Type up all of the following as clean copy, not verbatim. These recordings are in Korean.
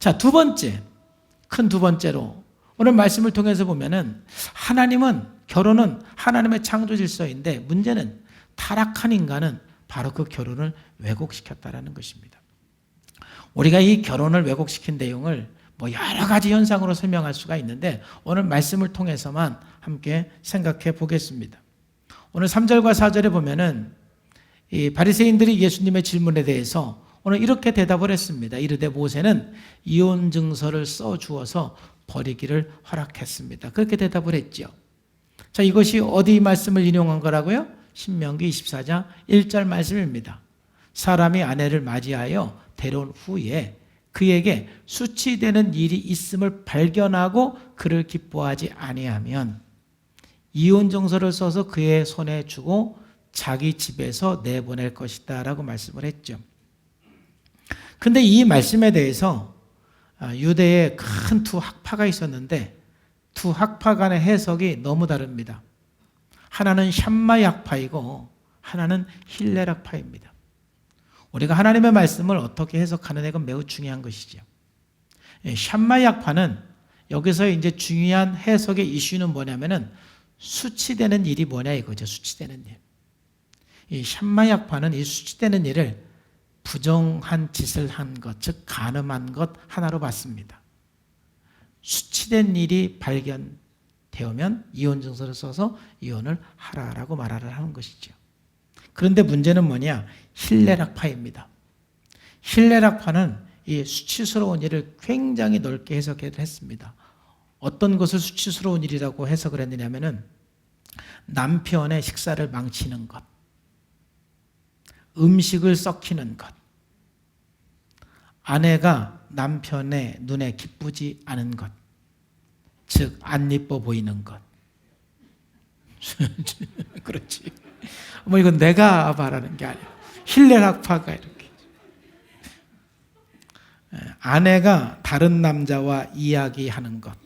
자, 큰 두 번째로 오늘 말씀을 통해서 보면은 결혼은 하나님의 창조 질서인데 문제는 타락한 인간은 바로 그 결혼을 왜곡시켰다라는 것입니다. 우리가 이 결혼을 왜곡시킨 내용을 여러 가지 현상으로 설명할 수가 있는데 오늘 말씀을 통해서만 함께 생각해 보겠습니다. 오늘 3절과 4절에 보면은 이 바리새인들이 예수님의 질문에 대해서 오늘 이렇게 대답을 했습니다. 이르되 모세는 이혼 증서를 써 주어서 버리기를 허락했습니다. 그렇게 대답을 했죠. 자, 이것이 어디 말씀을 인용한 거라고요? 신명기 24장 1절 말씀입니다. 사람이 아내를 맞이하여 데려온 후에 그에게 수치되는 일이 있음을 발견하고 그를 기뻐하지 아니하면 이혼 증서를 써서 그의 손에 주고 자기 집에서 내보낼 것이다 라고 말씀을 했죠. 근데 이 말씀에 대해서 유대에 큰 두 학파가 있었는데 두 학파 간의 해석이 너무 다릅니다. 하나는 샴마이 학파이고 하나는 힐렐 학파입니다. 우리가 하나님의 말씀을 어떻게 해석하느냐가 매우 중요한 것이죠. 샴마이 학파는 여기서 이제 중요한 해석의 이슈는 뭐냐면은 수치되는 일이 뭐냐 이거죠. 수치되는 일. 이 샴마이 학파는 이 수치되는 일을 부정한 짓을 한 것, 즉 간음한 것 하나로 봤습니다. 수치된 일이 발견되면 이혼 증서를 써서 이혼을 하라라고 말을 하는 것이죠. 그런데 문제는 뭐냐? 힐렐 학파입니다. 힐렐 학파는 이 수치스러운 일을 굉장히 넓게 해석을 했습니다. 어떤 것을 수치스러운 일이라고 해석을 했느냐면은 남편의 식사를 망치는 것, 음식을 썩히는 것, 아내가 남편의 눈에 기쁘지 않은 것, 즉 안 이뻐 보이는 것. 그렇지. 이건 내가 말하는 게 아니야. 힐렐 학파가 이렇게. 아내가 다른 남자와 이야기하는 것,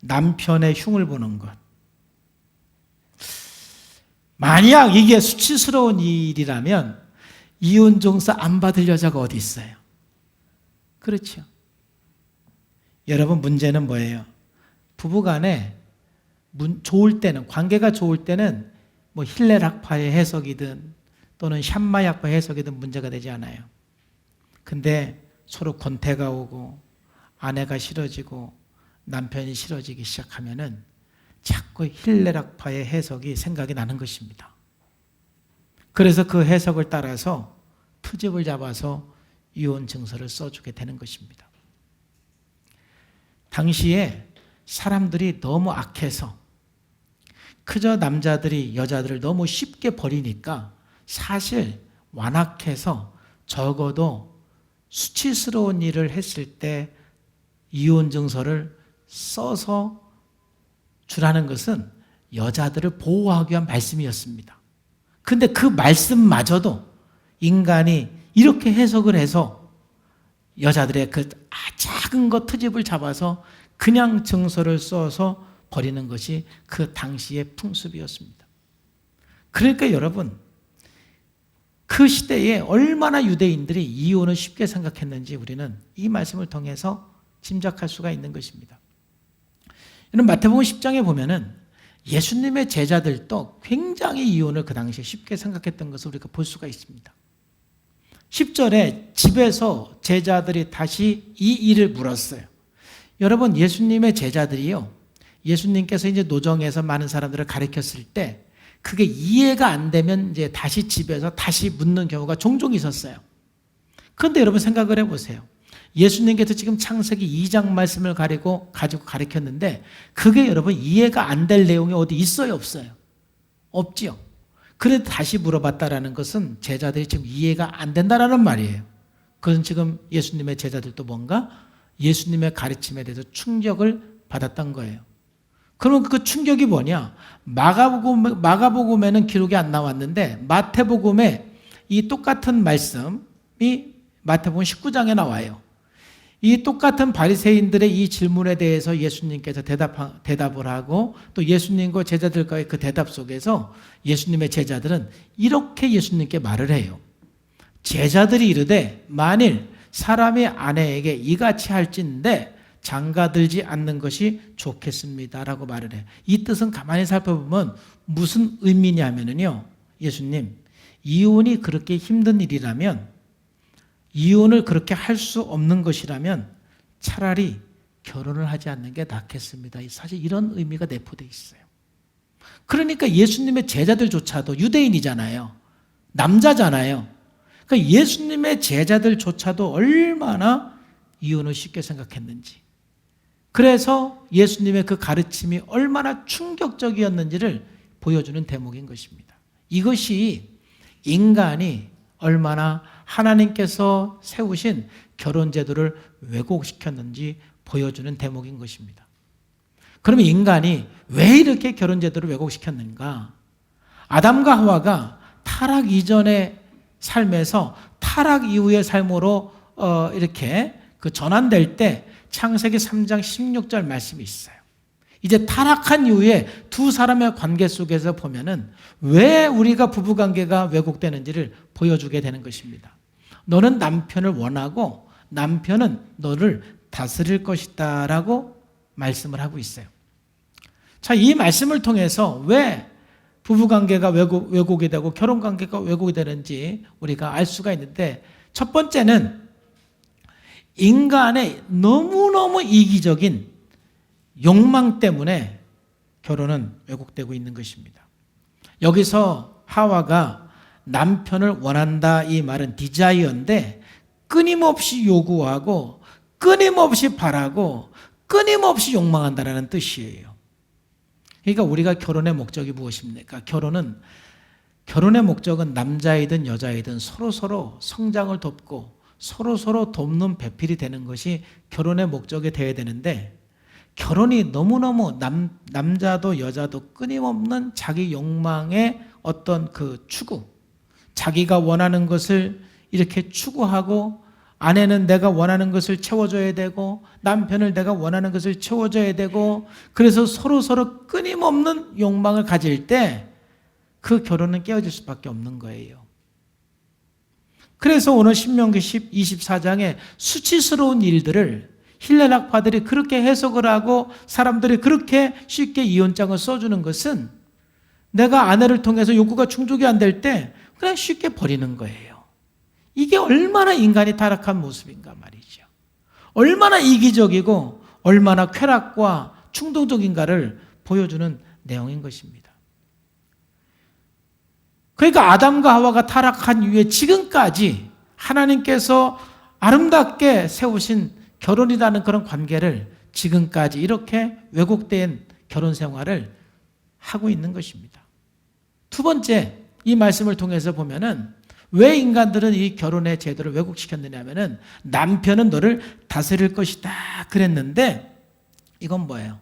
남편의 흉을 보는 것. 만약 이게 수치스러운 일이라면 이혼 증서 안 받을 여자가 어디 있어요? 그렇죠. 여러분, 문제는 뭐예요? 부부간에 좋을 때는, 관계가 좋을 때는 힐렐 학파의 해석이든 또는 샴마이 학파의 해석이든 문제가 되지 않아요. 근데 서로 권태가 오고 아내가 싫어지고 남편이 싫어지기 시작하면은 자꾸 힐렐 학파의 해석이 생각이 나는 것입니다. 그래서 그 해석을 따라서 트집을 잡아서 이혼 증서를 써주게 되는 것입니다. 당시에 사람들이 너무 악해서 그저 남자들이 여자들을 너무 쉽게 버리니까 사실 완악해서 적어도 수치스러운 일을 했을 때 이혼 증서를 써서 주라는 것은 여자들을 보호하기 위한 말씀이었습니다. 근데 그 말씀마저도 인간이 이렇게 해석을 해서 여자들의 그 작은 것 트집을 잡아서 그냥 증서를 써서 버리는 것이 그 당시의 풍습이었습니다. 그러니까 여러분, 그 시대에 얼마나 유대인들이 이혼을 쉽게 생각했는지 우리는 이 말씀을 통해서 짐작할 수가 있는 것입니다. 이런 마태복음 10장에 보면은 예수님의 제자들도 굉장히 이혼을 그 당시에 쉽게 생각했던 것을 우리가 볼 수가 있습니다. 10절에 집에서 제자들이 다시 이 일을 물었어요. 여러분, 예수님의 제자들이요, 예수님께서 이제 노정에서 많은 사람들을 가르쳤을 때 그게 이해가 안 되면 이제 다시 집에서 다시 묻는 경우가 종종 있었어요. 그런데 여러분 생각을 해보세요. 예수님께서 지금 창세기 2장 말씀을 가지고 가르쳤는데 그게 여러분 이해가 안 될 내용이 어디 있어요, 없어요? 없지요. 그래도 다시 물어봤다라는 것은 제자들이 지금 이해가 안 된다라는 말이에요. 그건 지금 예수님의 제자들도 뭔가 예수님의 가르침에 대해서 충격을 받았던 거예요. 그럼 그 충격이 뭐냐? 마가복음에는 기록이 안 나왔는데 마태복음에 이 똑같은 말씀이 마태복음 19장에 나와요. 이 똑같은 바리새인들의 이 질문에 대해서 예수님께서 대답을 하고 또 예수님과 제자들과의 그 대답 속에서 예수님의 제자들은 이렇게 예수님께 말을 해요. 제자들이 이르되 만일 사람이 아내에게 이같이 할진대 장가들지 않는 것이 좋겠습니다라고 말을 해요. 이 뜻은 가만히 살펴보면 무슨 의미냐면요, 예수님, 이혼이 그렇게 힘든 일이라면, 이혼을 그렇게 할 수 없는 것이라면 차라리 결혼을 하지 않는 게 낫겠습니다. 사실 이런 의미가 내포되어 있어요. 그러니까 예수님의 제자들조차도 유대인이잖아요. 남자잖아요. 그러니까 예수님의 제자들조차도 얼마나 이혼을 쉽게 생각했는지, 그래서 예수님의 그 가르침이 얼마나 충격적이었는지를 보여주는 대목인 것입니다. 이것이 인간이 얼마나 하나님께서 세우신 결혼제도를 왜곡시켰는지 보여주는 대목인 것입니다. 그러면 인간이 왜 이렇게 결혼제도를 왜곡시켰는가? 아담과 하와가 타락 이전의 삶에서 타락 이후의 삶으로 이렇게 전환될 때 창세기 3장 16절 말씀이 있어요. 이제 타락한 이후에 두 사람의 관계 속에서 보면은 왜 우리가 부부관계가 왜곡되는지를 보여주게 되는 것입니다. 너는 남편을 원하고 남편은 너를 다스릴 것이다 라고 말씀을 하고 있어요. 자, 이 말씀을 통해서 왜 부부관계가 왜곡이 되고 결혼관계가 왜곡이 되는지 우리가 알 수가 있는데, 첫 번째는 인간의 너무너무 이기적인 욕망 때문에 결혼은 왜곡되고 있는 것입니다. 여기서 하와가 남편을 원한다 이 말은 디자이어인데 끊임없이 요구하고 끊임없이 바라고 끊임없이 욕망한다는 뜻이에요. 그러니까 우리가 결혼의 목적이 무엇입니까? 결혼의 목적은 남자이든 여자이든 서로서로 성장을 돕고 서로서로 돕는 배필이 되는 것이 결혼의 목적이 되어야 되는데, 결혼이 너무너무 남자도 여자도 끊임없는 자기 욕망의 어떤 그 추구, 자기가 원하는 것을 이렇게 추구하고, 아내는 내가 원하는 것을 채워줘야 되고 남편을 내가 원하는 것을 채워줘야 되고, 그래서 서로서로 끊임없는 욕망을 가질 때 그 결혼은 깨어질 수밖에 없는 거예요. 그래서 오늘 신명기 24장에 수치스러운 일들을 힐렐학파들이 그렇게 해석을 하고 사람들이 그렇게 쉽게 이혼장을 써주는 것은, 내가 아내를 통해서 욕구가 충족이 안 될 때 그냥 쉽게 버리는 거예요. 이게 얼마나 인간이 타락한 모습인가 말이죠. 얼마나 이기적이고 얼마나 쾌락과 충동적인가를 보여주는 내용인 것입니다. 그러니까 아담과 하와가 타락한 이후에 지금까지 하나님께서 아름답게 세우신 결혼이라는 그런 관계를 지금까지 이렇게 왜곡된 결혼 생활을 하고 있는 것입니다. 두 번째, 이 말씀을 통해서 보면은 왜 인간들은 이 결혼의 제도를 왜곡시켰느냐 하면은 남편은 너를 다스릴 것이다 그랬는데, 이건 뭐예요?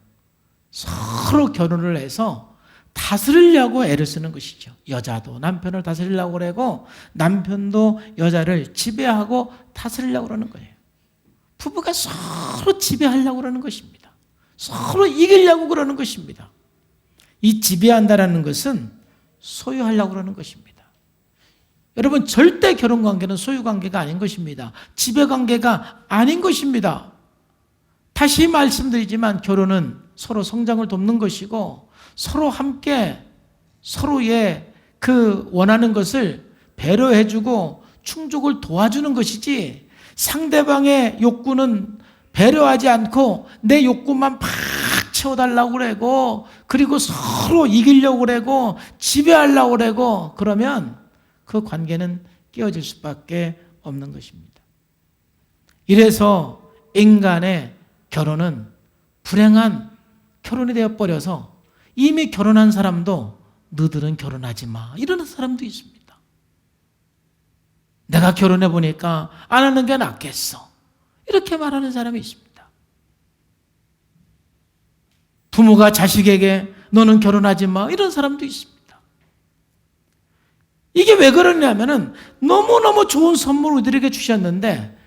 서로 결혼을 해서 다스리려고 애를 쓰는 것이죠. 여자도 남편을 다스리려고 그러고 남편도 여자를 지배하고 다스리려고 그러는 거예요. 부부가 서로 지배하려고 그러는 것입니다. 서로 이기려고 그러는 것입니다. 이 지배한다라는 것은 소유하려고 그러는 것입니다. 여러분, 절대 결혼관계는 소유관계가 아닌 것입니다. 지배관계가 아닌 것입니다. 다시 말씀드리지만 결혼은 서로 성장을 돕는 것이고 서로 함께 서로의 그 원하는 것을 배려해주고 충족을 도와주는 것이지, 상대방의 욕구는 배려하지 않고 내 욕구만 팍 채워달라고 그러고, 그리고 서로 이기려고 그러고 지배하려고 그러고, 그러면 그 관계는 깨어질 수밖에 없는 것입니다. 이래서 인간의 결혼은 불행한 결혼이 되어버려서 이미 결혼한 사람도 너들은 결혼하지 마 이러는 사람도 있습니다. 내가 결혼해 보니까 안 하는 게 낫겠어 이렇게 말하는 사람이 있습니다. 부모가 자식에게 너는 결혼하지 마 이런 사람도 있습니다. 이게 왜 그러냐면은 너무너무 좋은 선물을 우리들에게 주셨는데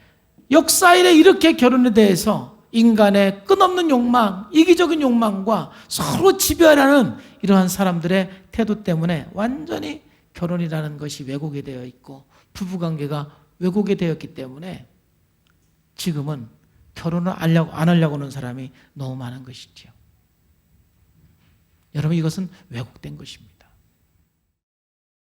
역사일에 이렇게 결혼에 대해서 인간의 끝없는 욕망, 이기적인 욕망과 서로 지배하려는 이러한 사람들의 태도 때문에 완전히 결혼이라는 것이 왜곡이 되어 있고 부부관계가 왜곡이 되었기 때문에 지금은 결혼을 안 하려고 하는 사람이 너무 많은 것이지요. 여러분, 이것은 왜곡된 것입니다.